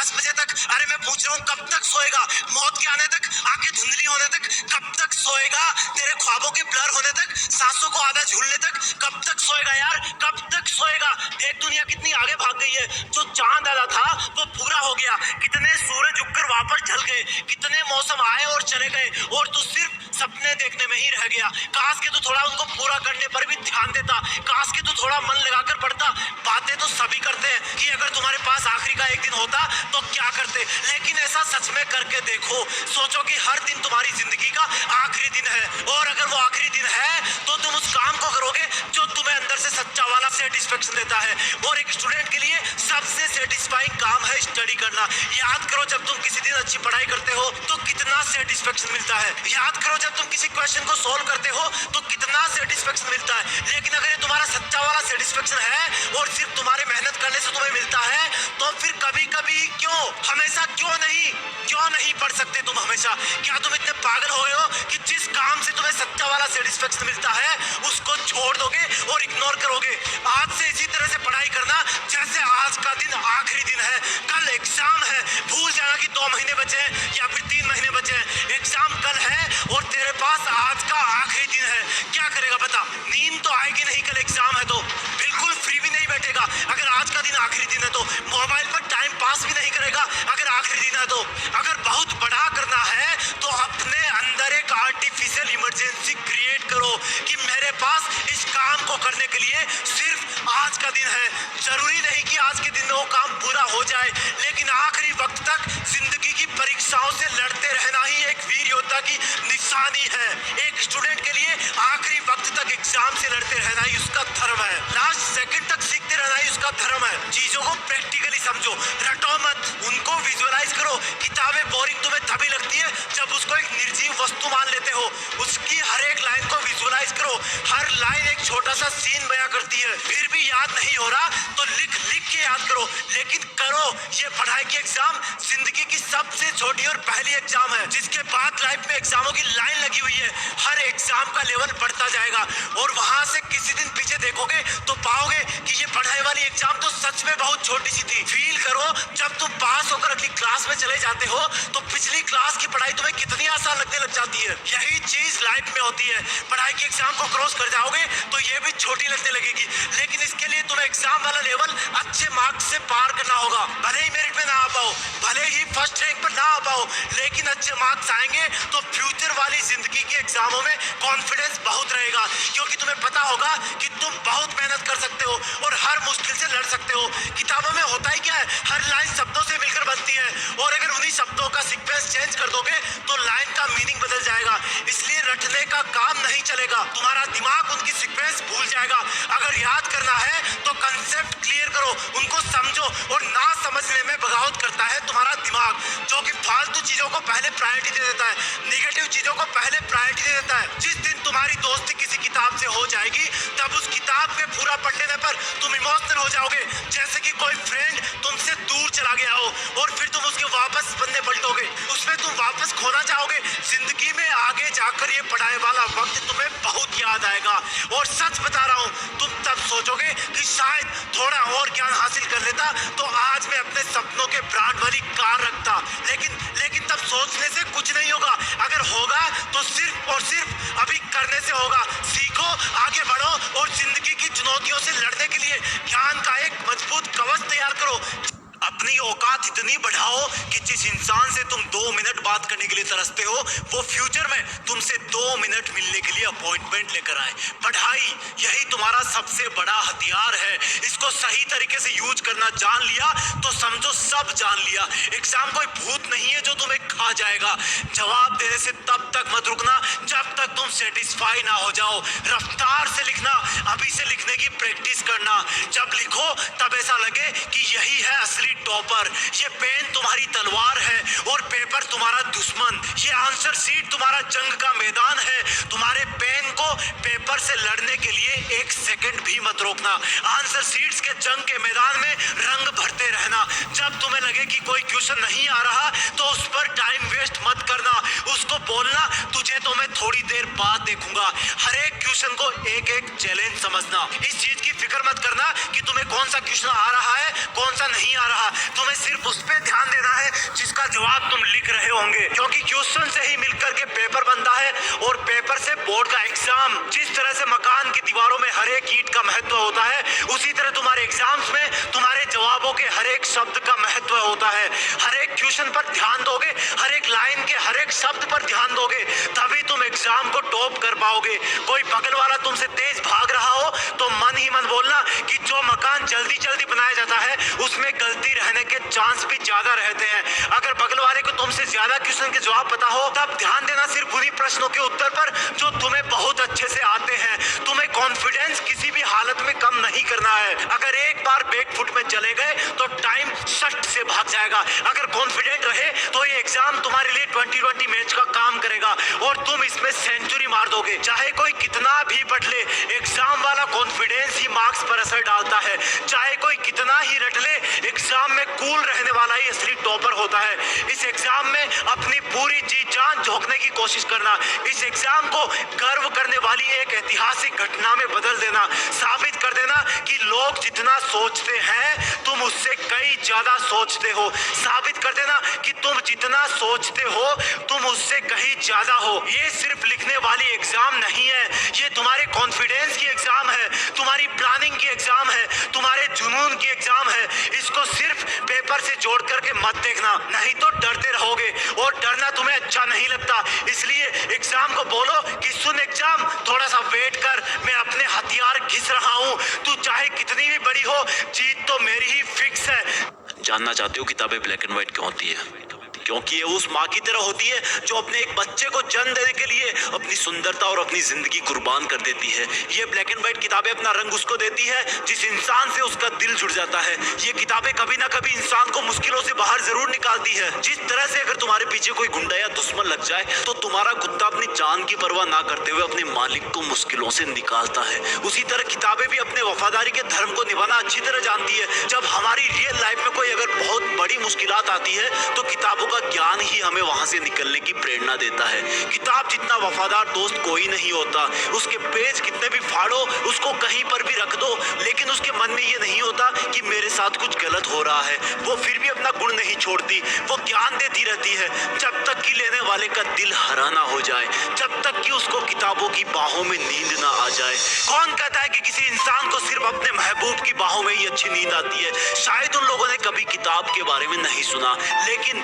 10 बजे तक। अरे मैं पूछ रहा हूँ कब तक सोएगा? मौत के आने तक, आंखें धुंधली होने तक कब तक सोएगा? तेरे ख्वाबों के ब्लर होने तक, सांसों को आधा झूलने तक कब तक सोएगा यार? कब तक सोएगा? देख दुनिया कितनी आगे भाग गई है। जो चांद आधा था वो पूरा हो गया, कितने सूरज उगकर वापस ढल गए, कितने मौसम आए और चले गए, और तू सिर्फ सपने देखने में ही रह गया। काश के तू थोड़ा उनको पूरा करने पर भी ध्यान देता, काश के तू थोड़ा मन लगाकर पढ़ता। बातें तो सभी करते हैं कि अगर तुम्हारे पास आखिरी का एक दिन होता तो क्या करते, लेकिन ऐसा सच में करके देखो। सोचो कि हर दिन तुम्हारी जिंदगी का आखिरी दिन है, और अगर वो आखिरी दिन है तो तुम उस काम को करोगे जो तुम्हें अंदर से सच्चा वाला सेटिस्फेक्शन देता है। और एक स्टूडेंट के लिए सबसे सेटिस्फाइंग काम है स्टडी करना। याद करो जब तुम किसी दिन अच्छी पढ़ाई करते हो तो कितना सेटिस्फेक्शन मिलता है। याद करो जब तुम किसी क्वेश्चन को सोल्व करते हो तो कितना सेटिस्फेक्शन मिलता है। लेकिन अगर ये तुम्हारा सच्चा वाला सेटिस्फेक्शन है और सिर्फ तुम्हारे मेहनत करने से तुम्हें मिलता है, तो फिर कभी कभी क्यों, हमेशा क्यों नहीं पढ़ सकते तुम हमेशा? क्या तुम इतने पागल हो गए हो कि जिस काम से तुम्हें सच्चा वाला सेटिस्फेक्शन मिलता है उसको छोड़ दोगे और इग्नोर करोगे? आज से इसी तरह से पढ़ाई करना जैसे आज का दिन आखिरी दिन है, कल एग्जाम है। भूल जाना कि 2 महीने बचे हैं या फिर 3 महीने बचे हैं। एग्जाम कल है और तेरे पास आज का आखिरी दिन है। क्या करेगा बता? नींद तो आएगी नहीं, कल एग्जाम है तो बिल्कुल फ्री भी नहीं बैठेगा। अगर आज का दिन आखिरी दिन है तो मोबाइल पर टाइम पास भी नहीं करेगा अगर आखिरी दिन है तो। अगर बहुत बड़ा करना है तो अपने अंदर एक आर्टिफिशियल इमरजेंसी क्रिएट करो कि मेरे पास इस काम को करने के लिए सिर्फ आज का दिन है। जरूरी नहीं कि आज के दिन में वो काम पूरा हो जाए, लेकिन आखिरी वक्त तक जिंदगी की परीक्षाओं से लड़ते रहना ही एक वीर योद्धा की निशानी है। एक स्टूडेंट के लिए आखिरी वक्त तक एग्जाम से लड़ते रहना ही उसका धर्म है। लास्ट सेकंड तक सीखते रहना ही उसका धर्म है। चीजों को प्रैक्टिकली समझो, रटो मत, उनको विजुअलाइज करो। किताबें बोरिंग तुम्हें तभी लगती है जब उसको एक निर्जीव वस्तु मान लेते हो। उसकी हर एक लाइन को विजुअलाइज करो, हर लाइन एक छोटा सा सीन बयां करती है। फिर भी याद नहीं हो रहा तो लिख के याद करो, लेकिन करो। ये पढ़ाई की एग्जाम जिंदगी की सबसे छोटी और पहली एग्जाम है, जिसके बाद लाइफ में एग्जामों की लाइन लगी हुई है। हर एग्जाम का लेवल बढ़ता जाएगा और वहां से किसी दिन पीछे देखोगे तो पाओगे कि ये पढ़ाई वाली एग्जाम तो सच में बहुत छोटी सी थी। फील करो जब तुम पास होकर अगली क्लास में चले जाते हो तो पिछली क्लास की पढ़ाई तुम्हें कितनी आसान लगने लग जाती है। यही चीज लाइफ में होती है। पढ़ाई की एग्जाम को क्रॉस कर जाओगे तो ये भी छोटी लगने लगेगी, लेकिन इसके लिए तुम्हें एग्जाम वाला लेवल अच्छे मार्क्स से पार करना होगा। भले ही मेरिट में ना आ पाओ, भले ही फर्स्ट रैंक पर ना आ पाओ, लेकिन अच्छे मार्क्स आएंगे तो फ्यूचर वाली जिंदगी के एग्जामों में कॉन्फिडेंस बहुत रहेगा, क्योंकि तुम्हें पता होगा कि तुम बहुत मेहनत कर सकते हो और हर मुश्किल से लड़ सकते हो। किताबों में होता ही क्या है, हर लाइन शब्दों से मिलकर बनती है, और अगर उन्हीं शब्दों का सीक्वेंस चेंज कर दोगे तो लाइन का मीनिंग बदल जाएगा। इसलिए रटने का काम नहीं चलेगा, तुम्हारा दिमाग उनकी सीक्वेंस भूल जाएगा। अगर याद करना है तो कंसेप्ट क्लियर करो, उनको समझो, और ना समझने में बगावत करता है तुम्हारा दिमाग, जो कि फालतू चीजों को पहले प्रायोरिटी दे देता है, नेगेटिव चीजों को पहले प्रायोरिटी दे देता है। जिस दिन तुम्हारी दोस्ती किसी किताब से हो जाएगी तब उस किताब के पूरा पढ़ने पर तुम इमोशनल हो जाओगे, जैसे कि कोई फ्रेंड तुमसे दूर चला गया हो और फिर तुम उसके वापस बनने पलटोगे, उसमें तुम वापस खोना चाहोगे। जिंदगी में आगे जाकर ये पढ़ाई वाला वक्त तुम्हें बहुत याद आएगा, और सच बता रहा हूँ तुम तब सोचोगे कि शायद थोड़ा और ज्ञान हासिल कर लेता तो आज मैं अपने सपनों के ब्रांड वाली कार रखता। लेकिन तब सोचने से कुछ नहीं होगा, अगर होगा तो सिर्फ और सिर्फ अभी करने से होगा। सीखो, आगे बढ़ो, और जिंदगी की चुनौतियों से लड़ने के लिए ज्ञान का एक मजबूत कवच तैयार करो। अपनी औकात इतनी बढ़ाओ कि जिस इंसान से तुम 2 मिनट बात करने के लिए तरसते हो वो फ्यूचर में तुमसे 2 मिनट मिलने के लिए अपॉइंटमेंट लेकर आए। पढ़ाई यही तुम्हारा सबसे बड़ा हथियार है। इसको सही तरीके से यूज करना जान लिया तो समझो सब जान लिया। एग्जाम कोई भूत नहीं है जो तुम्हें खा जाएगा। जवाब देने से तब तक मत रुकना जब तक तुम सेटिस्फाई ना हो जाओ। रफ्तार से लिखना, अभी से लिखने की प्रैक्टिस करना। जब लिखो तब ऐसा लगे कि यही है असली टॉपर। ये पेन तुम्हारी तलवार है और पेपर तुम्हारा दुश्मन। ये आंसर शीट तुम्हारा जंग का मैदान है। तुम्हारे पेन को पेपर से लड़ने के लिए 1 सेकंड भी मत रोकना। आंसर शीट्स के जंग के मैदान में रंग भरते रहना। जब तुम्हें लगे कि कोई क्वेश्चन नहीं आ रहा तो उस पर टाइम वेस्ट मत करना। उसको बोलना तुझे तो मैं थोड़ी देर बाद देखूंगा। हर एक क्वेश्चन को एक एक चैलेंज समझना। इस चीज की फिक्र मत करना कि तुम्हें कौन सा क्वेश्चन आ रहा है कौन सा नहीं आ रहा। तुम्हें सिर्फ उस पर ध्यान देना जवाब तुम लिख रहे होंगे, क्योंकि क्वेश्चन से ही मिलकर के पेपर बनता है और पेपर से बोर्ड का एग्जाम। जिस तरह से मकान की दीवारों में हर एक ईंट का महत्व होता है, उसी तरह तुम्हारे एग्जाम्स में तुम्हारे जवाबों के हर एक शब्द का महत्व होता है। हर एक क्वेश्चन पर ध्यान दोगे, हर एक लाइन के हर एक शब्द पर ध्यान दोगे, तभी तुम एग्जाम को टॉप कर पाओगे। कोई बगल वाला तुमसे तेज भाग रहा हो तो मन ही मन बोलना कि जो मकान जल्दी जल्दी बनाया जाता है उसमें गलती रहने के चांस भी ज्यादा रहते हैं। अगर बगल वाले को तुमसे ज्यादा क्वेश्चन के जवाब पता हो, तब ध्यान देना सिर्फ उन्हीं प्रश्नों के उत्तर पर जो तुम्हें बहुत अच्छे से आते हैं। तुम्हें कॉन्फिडेंस किसी भी हालत में कम नहीं करना है। अगर एक बार बैकफुट में चले गए तो टाइम सट से भाग जाएगा। अगर कॉन्फिडेंट रहे तो ये एग्जाम तुम्हारे लिए 2020 मैच का काम करेगा और तुम इसमें सेंचुरी मार दोगे। चाहे कोई कितना भी पढ़ ले, एग्जाम वाला कॉन्फिडेंस ही मार्क्स पर असर डालता है। चाहे कोई कितना ही रट ले, एग्जाम में कूल रहने वाला ही असली टॉपर होता है। इस एग्जाम में अपनी पूरी जी जान झोंकने की कोशिश करना, इस एग्जाम को गर्व करने वाली एक ऐतिहासिक घटना में बदल देना, साबित कर देना कि लोग जितना सोचते हैं तुम उससे कई ज्यादा सोचते हो। साबित कर देना कि तुम जितना सोचते हो तुम उससे कहीं ज्यादा हो। ये सिर्फ लिखने वाली एग्जाम नहीं है, ये तुम्हारे कॉन्फिडेंस की एग्जाम है, तुम्हारी प्लानिंग की एग्जाम है, तुम्हारे जुनून की एग्जाम है। इसको सिर्फ पेपर से जोड़ करके मत देखना, नहीं तो डरते रहोगे और डरना तुम्हें अच्छा नहीं लगता। इसलिए एग्जाम को बोलो कि सुन एग्जाम, थोड़ा सा वेट कर, मैं अपने हथियार घिस रहा हूँ। तू चाहे कितनी भी बड़ी हो, जीत तो मेरी ही फिक्स है। जानना चाहते हो किताबें ब्लैक एंड व्हाइट क्यों होती है? क्योंकि ये उस माँ की तरह होती है जो अपने एक बच्चे को जन्म देने के लिए अपनी सुंदरता और अपनी जिंदगी कुर्बान कर देती है। ये ब्लैक एंड व्हाइट किताबें अपना रंग उसको देती है जिस इंसान से उसका दिल जुड़ जाता है। ये किताबें कभी ना कभी इंसान को मुश्किलों से बाहर जरूर निकालती है। जिस तरह से अगर तुम्हारे पीछे कोई गुंडा या दुश्मन लग जाए तो तुम्हारा कुत्ता अपनी जान की परवाह ना करते हुए अपने मालिक को मुश्किलों से निकालता है, उसी तरह किताबें भी अपने वफादारी के धर्म को निभाना अच्छी तरह जानती है। जब हमारी रियल लाइफ में कोई अगर बहुत बड़ी मुश्किलात आती है तो किताबों का ज्ञान ही हमें वहां से निकलने की प्रेरणा देता है। किताब जितना वफादार दोस्त कोई नहीं होता। उसके पेज कितने भी फाड़ो, उसको कहीं पर भी रख दो, लेकिन उसके मन में ये नहीं होता कि मेरे साथ कुछ गलत हो रहा है। वो फिर भी अपना गुण नहीं छोड़ती, वो ज्ञान देती रहती है जब तक कि लेने वाले का दिल हरा ना हो जाए, जब तक कि उसको किताबों की बाहों में नींद ना आ जाए। कौन कहता है कि किसी इंसान को सिर्फ अपने महबूब की बाहों में ही अच्छी नींद आती है? शायद उन लोगों ने कभी किताब के बारे में नहीं सुना, लेकिन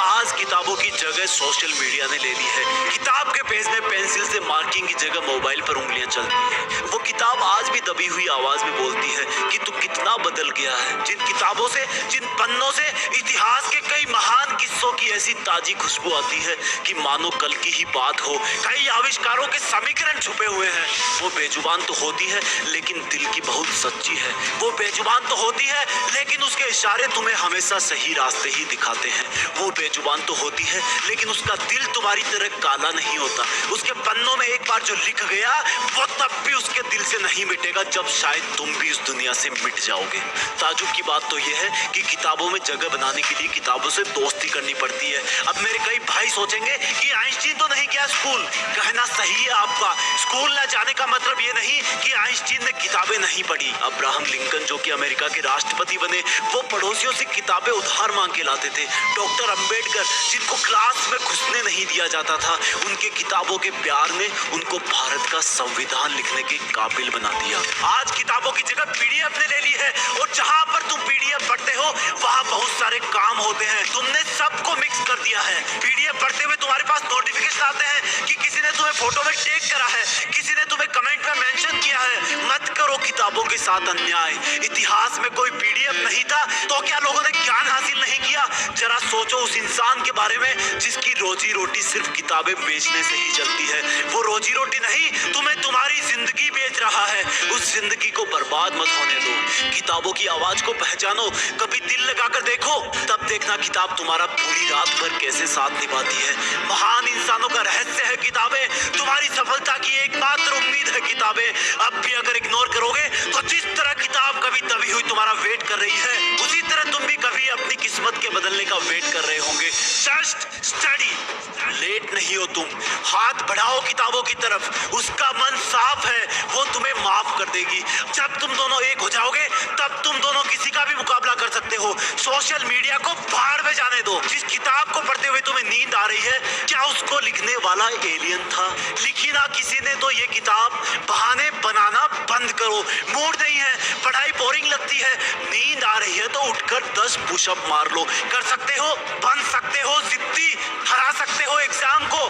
आज किताबों की जगह सोशल मीडिया ने ले ली है। किताब के पेज में पेंसिल से मार्किंग की जगह मोबाइल पर उंगलियां चलती है। वो किताब आज भी दबी हुई आवाज में बोलती है कि तू कितना बदल गया है। जिन किताबों से, जिन पन्नों से इतिहास के कई महान किस्सों की ऐसी ताजी खुशबू आती है कि मानो कल की ही बात हो। कई आविष्कारों के समीकरण छुपे हुए हैं। वो बेजुबान तो होती है लेकिन दिल की बहुत सच्ची है। वो बेजुबान तो होती है लेकिन उसके इशारे तुम्हें हमेशा सही रास्ते ही दिखाते हैं। वो बेजुबान तो होती है लेकिन उसका दिल तुम्हारी तरह काला नहीं होता। उसके पन्नों में एक बार जो लिख गया वो तब भी उसके दिल से नहीं मिटेगा जब शायद तुम भी इस दुनिया से मिट जाओगे। ताजुब की बात तो यह है कि किताबों में जगह बनाने के लिए किताबों से दोस्ती करनी पड़ती है। अब मेरे कई भाई सोचेंगे कि आइंस्टीन तो नहीं गया स्कूल। कहना सही है आपका। स्कूल न जाने का मतलब ये नहीं कि आइंस्टीन ने किताबें नहीं पढ़ी। अब्राहम लिंकन जो कि अमेरिका के राष्ट्रपति बने, वो पड़ोसियों से किताबें उधार मांग के लाते थे। डॉक्टर अंबेडकर जिनको क्लास में घुसने नहीं दिया जाता था, उनके किताबों के प्यार ने उनको भारत का संविधान लिखने के काबिल बना दिया। आज किताबों की जगह पीडीएफ ने ले ली है और जहां पर तुम पीडीएफ पढ़ते हो वहां बहुत सारे काम होते हैं। तुमने सबको मिक्स कर दिया है। पीडीएफ पढ़ते हुए तुम्हारे पास नोटिफिकेशन आते हैं कि किसी ने तुम्हें फोटो में टैग करा है, किसी ने तुम्हें कमेंट में मेंशन किया है। मत करो किताबों के साथ अन्याय। इतिहास में कोई पीडीएफ नहीं था तो क्या लोगों ने ज्ञान हासिल नहीं किया? जरा सोचो उस इंसान के बारे में जिसकी रोजी रोटी सिर्फ किताबें बेचने से ही चलती है। वो रोजी रोटी नहीं, तुम्हें तुम्हारी जिंदगी बेच रहा है। उस जिंदगी को बर्बाद मत होने दो। किताबों की आवाज को पहचानो, कभी दिल लगाकर देखो, तब देखना किताब तुम्हारा पूरी रात भर कैसे साथ निभाती है। महान इंसानों का रहस्य है किताबें। तुम्हारी सफलता की एकमात्र उम्मीद है किताबें। अब भी अगर इग्नोर करोगे तो जिस तरह किताब कभी दबी हुई तुम्हारा वेट कर रही है, उसी तरह तुम भी कभी अपनी किस्मत के बदलने का वेट कर रहे होंगे। Just study. लेट नहीं हो तुम। हाथ बढ़ाओ किताबों की तरफ। उसका मन साफ है, वो तुम्हें माफ कर देगी। जब तुम दोनों एक हो जाओगे तब तुम दोनों किसी का भी मुकाबला कर सकते हो। सोशल मीडिया को भाड़ में जाने दो। जिस किताब को पढ़ते हुए तुम्हें नींद आ रही है, क्या उसको लिखने वाला एलियन था? लिखी ना किसी ने तो ये किताब। बहाने बनाना बंद करो। मूड नहीं है, पढ़ाई बोरिंग लगती है, नींद आ रही है तो उठकर 10 पुशअप मार लो। कर सकते हो, बन सकते हो जिद्दी, हरा सकते हो एग्जाम को,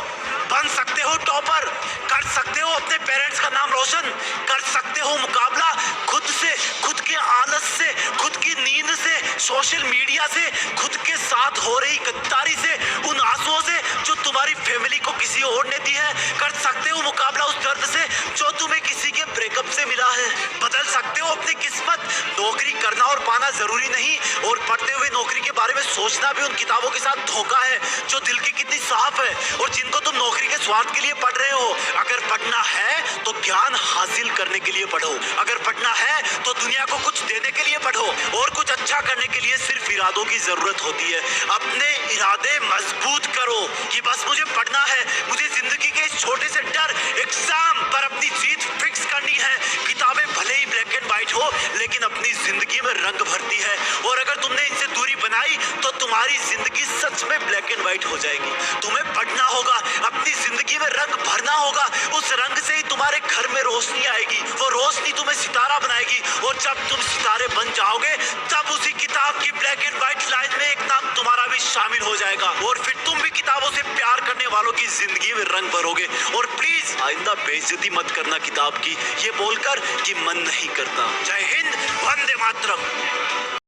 बन सकते हो टॉपर, कर सकते हो अपने पेरेंट्स का नाम रोशन, कर सकते हो मुकाबला खुद से, खुद के आलस से, खुद की नींद से, सोशल मीडिया से, खुद के साथ हो रही गद्दारी से, उन आंसुओं से जो तुम्हारी फैमिली को किसी और ने दी है। कर सकते हो मुकाबला उस दर्द से जो तुम्हें किसी के ब्रेकअप से मिला है। बदल सकते हो अपनी किस्मत। नौकरी करना और पाना जरूरी नहीं, और पढ़ते हुए नौकरी के बारे में सोचना भी उन किताबों के साथ धोखा है जो दिल की कितनी साफ है और जिनको तुम नौकरी के स्वार्थ के लिए पढ़ रहे हो। अगर पढ़ना है तो ज्ञान हासिल करने के लिए पढ़ो। अगर पढ़ना है तो दुनिया को कुछ देने के लिए पढ़ो, और कुछ अच्छा करने के लिए सिर्फ इरादों की जरूरत होती है। अपने इरादे मजबूत करो कि बस मुझे पढ़ना है, मुझे जिंदगी के इस छोटे से डर एग्जाम पर अपनी जीत फिक्स करनी है। किताबें भले ही ब्लैक एंड व्हाइट हो, लेकिन अपनी जिंदगी में रंग भरती है, और अगर तुमने इनसे दूरी बनाई तो तुम्हारी जिंदगी सच में ब्लैक एंड व्हाइट हो जाएगी। तुम्हें पढ़ना होगा, अपनी जिंदगी में रंग भरना होगा। उस रंग से ही तुम्हारे घर में रोशनी आएगी, वो रोशनी तुम्हें सितारा बनाएगी, और जब तुम सितारे बन जाओगे तब उसी किताब की ब्लैक एंड व्हाइट लाइन में एक नाम तुम्हारा भी शामिल हो जाएगा, और फिर तुम भी किताबों से प्यार करने वालों की जिंदगी में रंग भरोगे। और प्लीज आइंदा बेइज्जती मत करना किताब की, ये बोलकर कि मन नहीं करता। जय हिंद, वंदे मातरम।